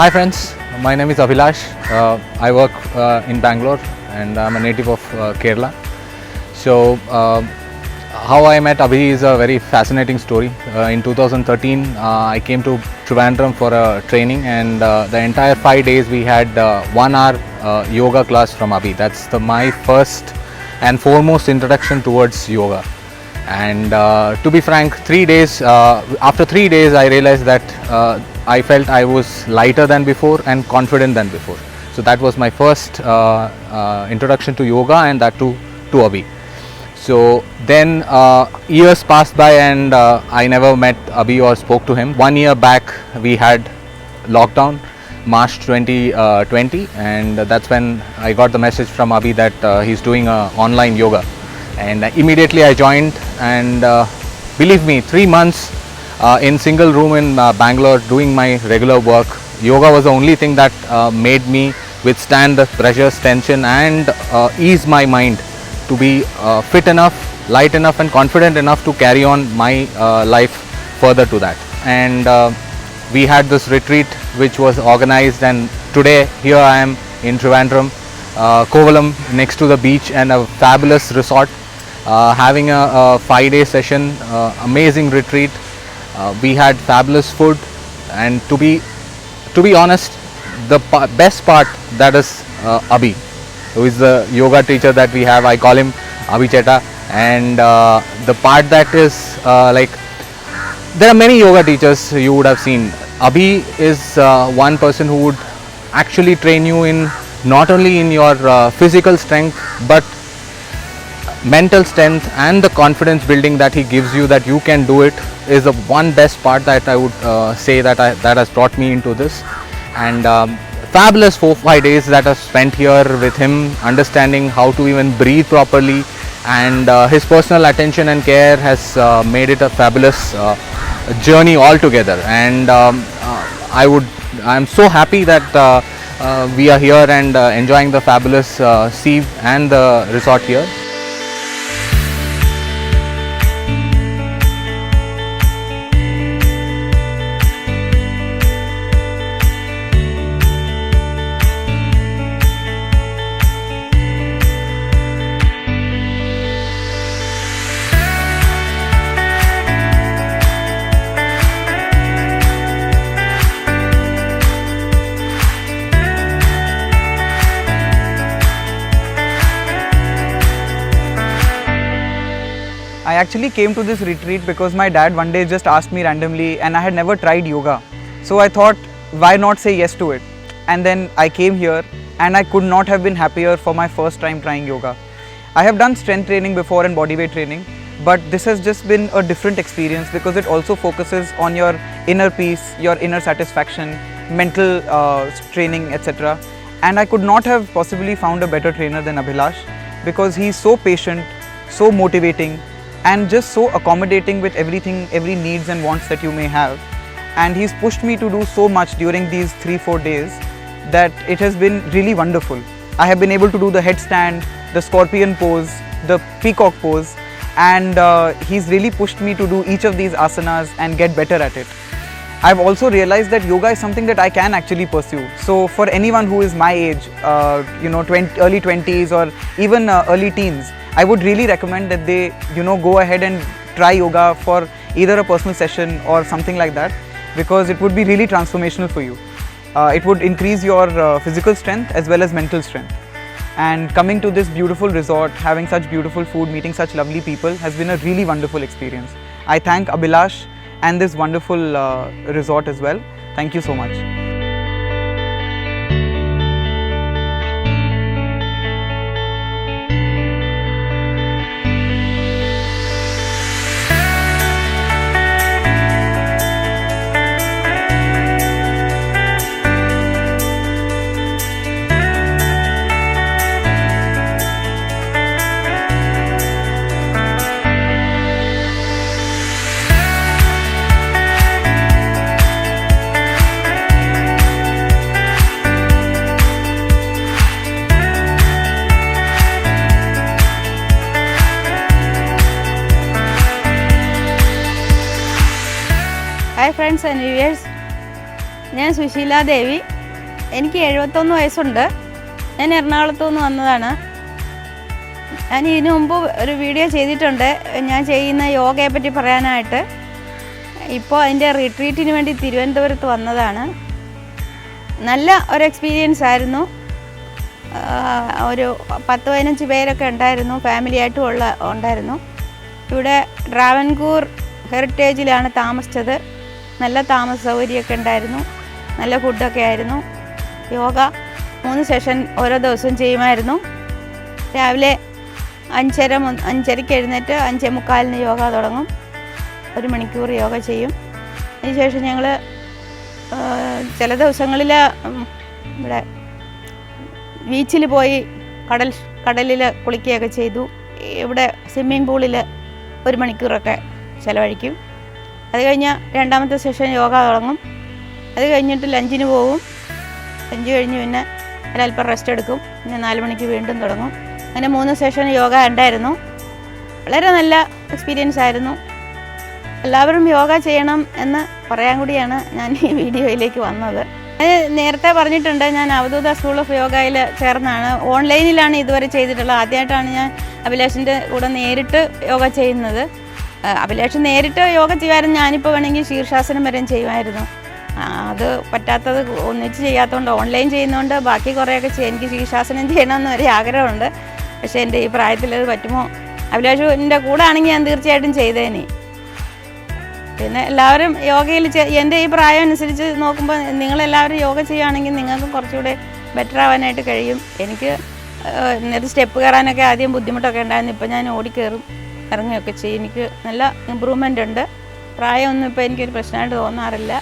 Hi friends, my name is Abhilash. I work in Bangalore and I'm a native of Kerala. So how I met Abhi is a very fascinating story. In 2013 I came to Trivandrum for a training, and the entire 5 days we had 1 hour yoga class from Abhi. That's my first and foremost introduction towards yoga. And to be frank, 3 days after 3 days I realized that I felt I was lighter than before and confident than before. So that was my first introduction to yoga, and that to Abhi. So then years passed by and I never met Abhi or spoke to him. 1 year back we had lockdown, March 2020, and that's when I got the message from Abhi that he's doing online yoga. And immediately I joined, and believe me, 3 months in single room in Bangalore doing my regular work. Yoga was the only thing that made me withstand the pressures, tension, and ease my mind to be fit enough, light enough and confident enough to carry on my life further to that. And we had this retreat which was organized, and today here I am in Trivandrum, Kovalam, next to the beach, and a fabulous resort, having a 5-day session, amazing retreat. We had fabulous food, and to be honest, the best part, that is Abhi, who is the yoga teacher that we have. I call him Abhi Cheta, and the part that is like, there are many yoga teachers you would have seen. Abhi is one person who would actually train you in not only in your physical strength, but mental strength and the confidence building that he gives you, that you can do it, is the one best part that I would say that has brought me into this. And fabulous 4-5 days that I spent here with him, understanding how to even breathe properly, and his personal attention and care has made it a fabulous journey altogether. And I'm so happy that we are here and enjoying the fabulous sea and the resort here. I actually came to this retreat because my dad one day just asked me randomly, and I had never tried yoga. So I thought, why not say yes to it? And then I came here, and I could not have been happier for my first time trying yoga. I have done strength training before and bodyweight training, but this has just been a different experience because it also focuses on your inner peace, your inner satisfaction, mental training, etc. And I could not have possibly found a better trainer than Abhilash, because he is so patient, so motivating, and just so accommodating with everything, every needs and wants that you may have. And he's pushed me to do so much during these 3-4 days that it has been really wonderful. I have been able to do the headstand, the scorpion pose, the peacock pose, and he's really pushed me to do each of these asanas and get better at it. I've also realized that yoga is something that I can actually pursue. So for anyone who is my age, early 20s or even early teens, I would really recommend that they go ahead and try yoga for either a personal session or something like that, because it would be really transformational for you. It would increase your physical strength as well as mental strength. And coming to this beautiful resort, having such beautiful food, meeting such lovely people has been a really wonderful experience. I thank Abhilash and this wonderful resort as well. Thank you so much. Hi friends and viewers, I am Sushila Devi. എനിക്ക് 71 വയസ്സുണ്ട്. ഞാൻ എറണാകുളത്തു നിന്ന് വന്നതാണ്. ഞാൻ ഇതിനു മുമ്പ് ഒരു വീഡിയോ ചെയ്തിട്ടുണ്ട് ഞാൻ ചെയ്യുന്ന യോഗയെ പറ്റി പറയാനായിട്ട്. ഇപ്പോൾ അതിൻ്റെ റിട്രീറ്റിന് വേണ്ടി തിരുവനന്തപുരത്ത് വന്നതാണ്. നല്ല ഒരു എക്സ്പീരിയൻസ് ആയിരുന്നു. ഒരു 10-15 പേരൊക്കെ ഉണ്ടായിരുന്നു, ഫാമിലിയായിട്ടും ഉണ്ടായിരുന്നു. ഇവിടെ ട്രാവൻകൂർ ഹെറിറ്റേജിലാണ് താമസിച്ചത്. നല്ല താമസ സൗകര്യമൊക്കെ ഉണ്ടായിരുന്നു, നല്ല ഫുഡൊക്കെ ആയിരുന്നു. യോഗ 3 സെഷൻ ഓരോ ദിവസവും ചെയ്യുമായിരുന്നു. രാവിലെ 5:30 എഴുന്നേറ്റ് 5:45 യോഗ തുടങ്ങും. 1 മണിക്കൂർ യോഗ ചെയ്യും. അതിനുശേഷം ഞങ്ങൾ ചില ദിവസങ്ങളിൽ ഇവിടെ ബീച്ചിൽ പോയി കടലിൽ കുളിക്കുകയൊക്കെ ചെയ്തു. ഇവിടെ സ്വിമ്മിംഗ് പൂളിൽ 1 മണിക്കൂറൊക്കെ ചിലവഴിക്കും. അത് കഴിഞ്ഞ് രണ്ടാമത്തെ സെഷൻ യോഗ തുടങ്ങും. അത് കഴിഞ്ഞിട്ട് ലഞ്ചിന് പോകും. ലഞ്ച് കഴിഞ്ഞ് പിന്നെ ഒരല്പം റെസ്റ്റ് എടുക്കും. പിന്നെ 4 മണിക്ക് വീണ്ടും തുടങ്ങും. അങ്ങനെ 3 സെഷൻ യോഗ ഉണ്ടായിരുന്നു. വളരെ നല്ല എക്സ്പീരിയൻസ് ആയിരുന്നു. എല്ലാവരും യോഗ ചെയ്യണം എന്ന് പറയാൻ കൂടിയാണ് ഞാൻ ഈ വീഡിയോയിലേക്ക് വന്നത്. നേരത്തെ പറഞ്ഞിട്ടുണ്ട്, ഞാൻ അവധൂത സ്കൂൾ ഓഫ് യോഗയിൽ ചേർന്നാണ്. ഓൺലൈനിലാണ് ഇതുവരെ ചെയ്തിട്ടുള്ളത്. ആദ്യമായിട്ടാണ് ഞാൻ അഭിലാഷിൻ്റെ കൂടെ നേരിട്ട് യോഗ ചെയ്യുന്നത്. അഭിലാഷ് നേരിട്ട് യോഗ ചെയ്യുമായിരുന്നു. ഞാനിപ്പോൾ വേണമെങ്കിൽ ശീർഷാസനം വരെ ചെയ്യുമായിരുന്നു. അത് പറ്റാത്തത് ഒന്നിച്ച് ചെയ്യാത്തതുകൊണ്ട് ഓൺലൈൻ ചെയ്യുന്നതുകൊണ്ട് ബാക്കി കുറേയൊക്കെ എനിക്ക് ശീർഷാസനം ചെയ്യണമെന്ന് ഒരു ആഗ്രഹമുണ്ട്. പക്ഷേ എൻ്റെ ഈ പ്രായത്തിൽ അത് പറ്റുമോ? അഭിലാഷിൻ്റെ കൂടെ ആണെങ്കിൽ ഞാൻ തീർച്ചയായിട്ടും ചെയ്തേനെ. പിന്നെ എല്ലാവരും യോഗയിൽ എൻ്റെ ഈ പ്രായം അനുസരിച്ച് നോക്കുമ്പോൾ നിങ്ങളെല്ലാവരും യോഗ ചെയ്യുകയാണെങ്കിൽ നിങ്ങൾക്കും കുറച്ചുകൂടെ ബെറ്റർ ആവാനായിട്ട് കഴിയും. എനിക്ക് ഒരു സ്റ്റെപ്പ് കയറാനൊക്കെ ആദ്യം ബുദ്ധിമുട്ടൊക്കെ ഉണ്ടായിരുന്നു. ഇപ്പോൾ ഞാൻ ഓടിക്കയറും ഇറങ്ങുകയൊക്കെ ചെയ്യും. എനിക്ക് നല്ല ഇമ്പ്രൂവ്മെൻ്റ് ഉണ്ട്. പ്രായമൊന്നും ഇപ്പോൾ എനിക്കൊരു പ്രശ്നമായിട്ട് തോന്നാറില്ല.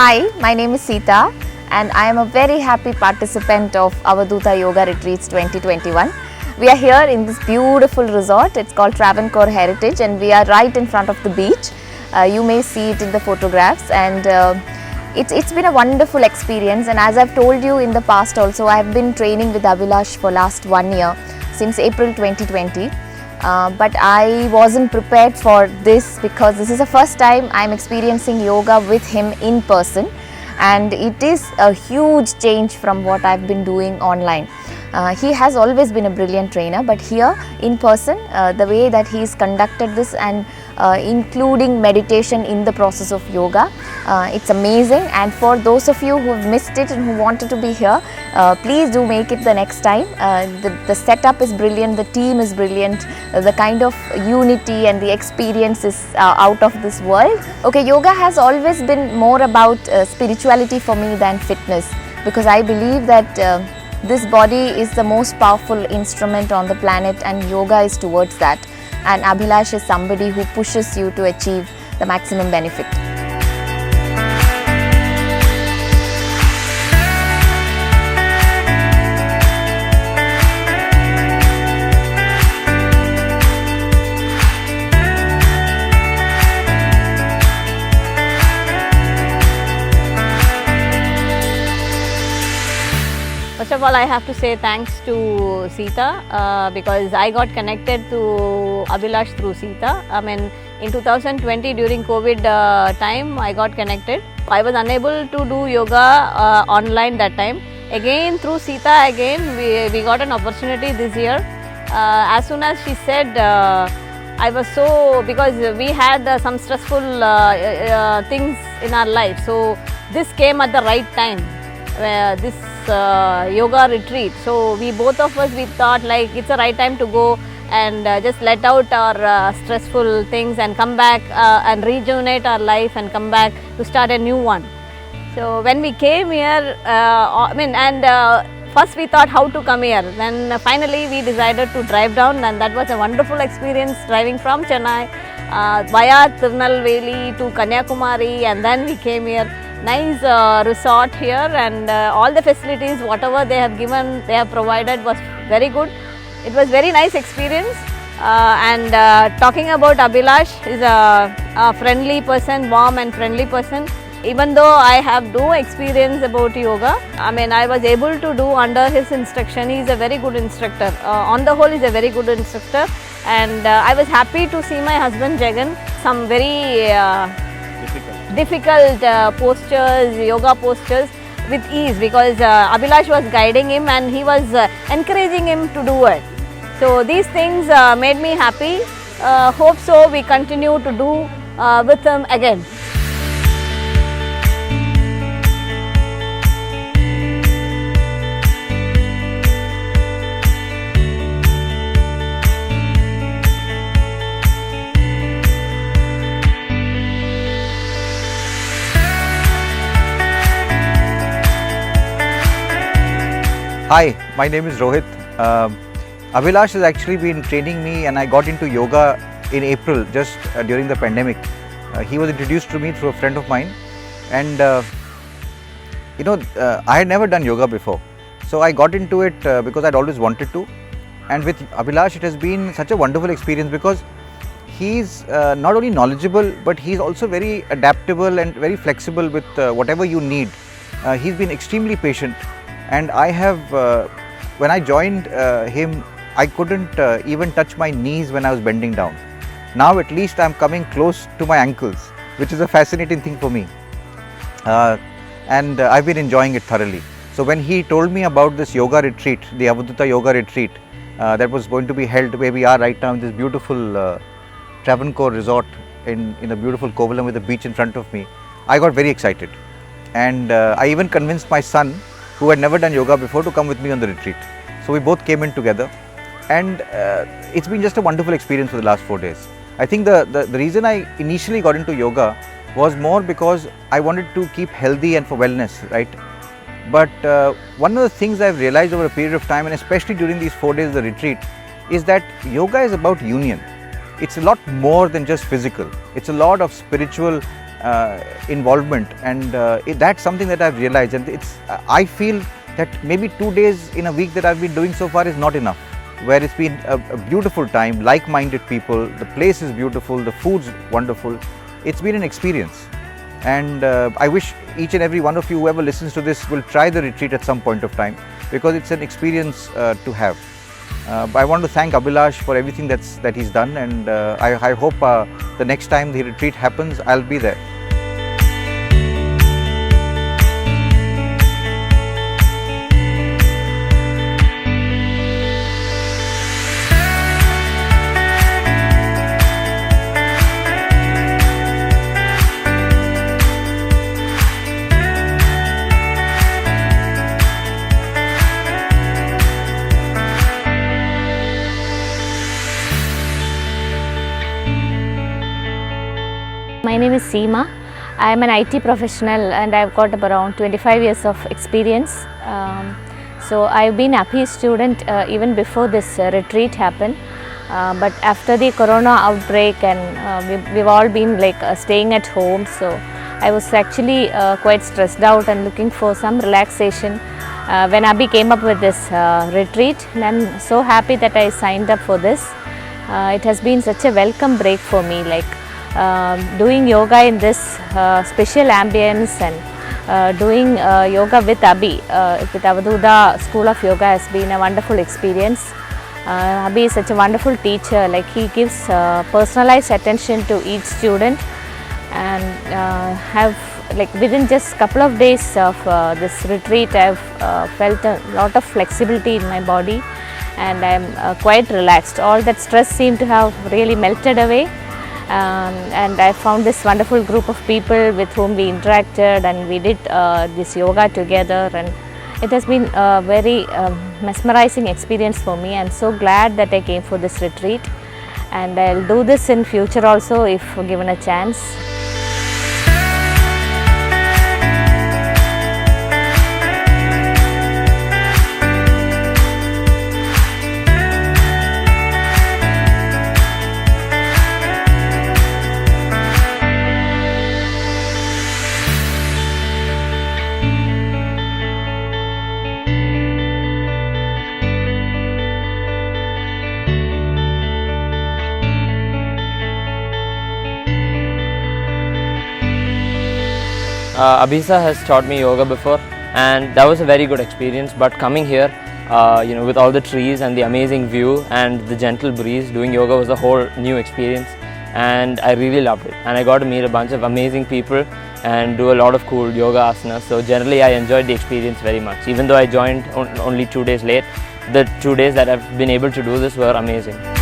Hi, my name is Sita and I am a very happy participant of Avadhuta Yoga Retreats 2021. We are here in this beautiful resort. It's called Travancore Heritage and we are right in front of the beach. You may see it in the photographs and it's been a wonderful experience, and as I've told you in the past also, I have been training with Abhilash for last 1 year since April 2020. But I wasn't prepared for this because this is the first time I'm experiencing yoga with him in person, and it is a huge change from what I've been doing online. He has always been a brilliant trainer, but here in person, the way that he's conducted this and including meditation in the process of yoga, it's amazing. And for those of you who have missed it and who wanted to be here, please do make it the next time. The setup is brilliant, the team is brilliant, the kind of unity and the experience is out of this world. Okay, yoga has always been more about spirituality for me than fitness, because I believe that this body is the most powerful instrument on the planet and yoga is towards that. And Abhilash is somebody who pushes you to achieve the maximum benefit. First of all, I have to say thanks to Sita because I got connected to Abhilash through Sita. I mean, in 2020 during COVID time, I got connected. I was unable to do yoga online that time. Again, through Sita, we got an opportunity this year. As soon as she said, I was so, because we had some stressful things in our life. So this came at the right time. This yoga retreat. So we both of us, we thought like it's the right time to go and just let out our stressful things and come back and rejuvenate our life and come back to start a new one. So when we came here, first we thought how to come here. Then finally we decided to drive down, and that was a wonderful experience driving from Chennai via Tirunelveli to Kanyakumari, and then we came here. Nice resort here, and all the facilities whatever they have given, they have provided was very good. It was very nice experience. And talking about Abhilash, is a friendly person, warm and friendly person. Even though I have no experience about yoga, I mean, I was able to do under his instruction. He is a very good instructor. On the whole, he is a very good instructor. And I was happy to see my husband Jagan, some very difficult postures, yoga postures with ease, because Abhilash was guiding him and he was encouraging him to do it. So these things made me happy. Hope so we continue to do with him again. Hi, my name is Rohit. Abhilash has actually been training me, and I got into yoga in April, just during the pandemic. He was introduced to me through a friend of mine, and I had never done yoga before. So I got into it because I'd always wanted to. And with Abhilash, it has been such a wonderful experience because he's not only knowledgeable, but he's also very adaptable and very flexible with whatever you need. He's been extremely patient. And I have, when I joined him, I couldn't even touch my knees when I was bending down. Now at least I'm coming close to my ankles, which is a fascinating thing for me. And I've been enjoying it thoroughly. So when he told me about this yoga retreat, the Avadhuta Yoga Retreat, that was going to be held where we are right now in this beautiful Travancore resort in a beautiful Kovalam with a beach in front of me, I got very excited. And I even convinced my son, who had never done yoga before, to come with me on the retreat. So we both came in together, and it's been just a wonderful experience for the last 4 days. I think the reason I initially got into yoga was more because I wanted to keep healthy and for wellness, right? But one of the things I've realized over a period of time, and especially during these 4 days of the retreat, is that yoga is about union. It's a lot more than just physical. It's a lot of spiritual involvement, and that's something that I've realized. And I feel that maybe 2 days in a week that I've been doing so far is not enough, where it's been a beautiful time, like-minded people, the place is beautiful, the food's wonderful. It's been an experience, and I wish each and every one of you, whoever listens to this, will try the retreat at some point of time, because it's an experience to have. I want to thank Abhilash for everything that he's done, and I hope the next time the retreat happens, I'll be there. My name is Seema. I am an IT professional and I've got around 25 years of experience. So I've been a happy student even before this retreat happened. But after the corona outbreak, and we've all been staying at home, so I was actually quite stressed out and looking for some relaxation. When Abhi came up with this retreat, and I'm so happy that I signed up for this. It has been such a welcome break for me, doing yoga in this special ambience, and doing yoga with Abhi, with Avadhuta School of Yoga, has been a wonderful experience. Abhi is such a wonderful teacher. He gives personalized attention to each student, and within just couple of days of this retreat, I've felt a lot of flexibility in my body, and I'm quite relaxed. All that stress seemed to have really melted away. And I found this wonderful group of people with whom we interacted, and we did this yoga together, and it has been a very mesmerizing experience for me. I'm so glad that I came for this retreat, and I'll do this in future also if given a chance. Abhisa has taught me yoga before, and that was a very good experience. But coming here, with all the trees and the amazing view and the gentle breeze, doing yoga was a whole new experience, and I really loved it. And I got to meet a bunch of amazing people and do a lot of cool yoga asanas. So generally, I enjoyed the experience very much. Even though I joined only 2 days late, the 2 days that I've been able to do this were amazing.